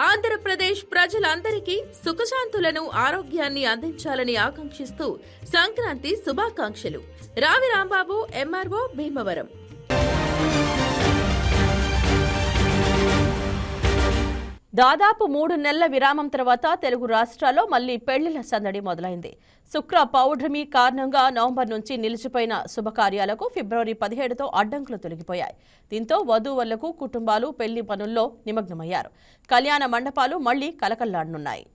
ఆంధ్రప్రదేశ్ ప్రజలందరికీ సుఖశాంతులను ఆరోగ్యాన్ని అందించాలని ఆకాంక్షిస్తూ సంక్రాంతి శుభాకాంక్షలు. రావి రాంబాబు, ఎంఆర్ఓ, భీమవరం. దాదాపు 3 నెలల విరామం తర్వాత తెలుగు రాష్ట్రాల్లో మళ్లీ పెళ్లిళ్ల సందడి మొదలైంది. శుక్ర పౌర్ణమి కారణంగా నవంబర్ నుంచి నిలిచిపోయిన శుభకార్యాలకు ఫిబ్రవరి 17తో అడ్డంకులు తొలగిపోయాయి. దీంతో వధూవరులకు కుటుంబాలు పెళ్లి పనుల్లో నిమగ్నమయ్యారు. కళ్యాణ మండపాలు మళ్లీ కలకల్లాడనున్నాయి.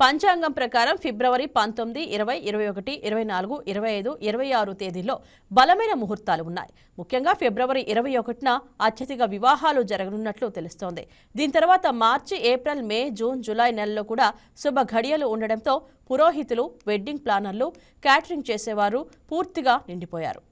పంచాంగం ప్రకారం ఫిబ్రవరి 19, 20, 21, 24, 25, 26 తేదీల్లో బలమైన ముహూర్తాలు ఉన్నాయి. ముఖ్యంగా ఫిబ్రవరి 21న అత్యధిక వివాహాలు జరగనున్నట్లు తెలుస్తోంది. దీని తర్వాత మార్చి, ఏప్రిల్, మే, జూన్, జూలై నెలల్లో కూడా శుభ ఘడియలు ఉండడంతో పురోహితులు, వెడ్డింగ్ ప్లానర్లు, క్యాటరింగ్ చేసేవారు పూర్తిగా నిండిపోయారు.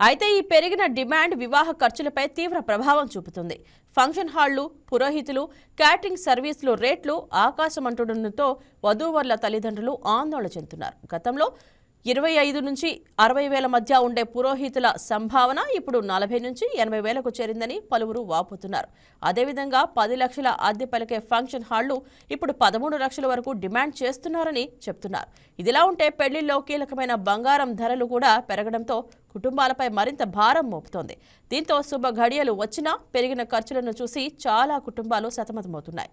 అయితే ఈ పెరిగిన డిమాండ్ వివాహ ఖర్చులపై తీవ్ర ప్రభావం చూపుతుంది. ఫంక్షన్ హాళ్లు, పురోహితులు, క్యాటరింగ్ సర్వీసులు రేట్లు ఆకాశమంటుండటంతో వధూవరుల తల్లిదండ్రులు ఆందోళన చెందుతున్నారు. గతంలో 25 నుంచి 60 వేల మధ్య ఉండే పురోహితుల సంభావన ఇప్పుడు 40 నుంచి 80 వేలకు చేరిందని పలువురు వాపోతున్నారు. అదేవిధంగా 10 లక్షల అద్దె పలికే ఫంక్షన్ హాళ్లు ఇప్పుడు 13 లక్షల వరకు డిమాండ్ చేస్తున్నారని చెప్తున్నారు. ఇదిలా ఉంటే పెళ్లిల్లో కీలకమైన బంగారం ధరలు కూడా పెరగడంతో కుటుంబాలపై మరింత భారం మోపుతోంది. దీంతో శుభ ఘడియలు వచ్చినా పెరిగిన ఖర్చులను చూసి చాలా కుటుంబాలు సతమతమవుతున్నాయి.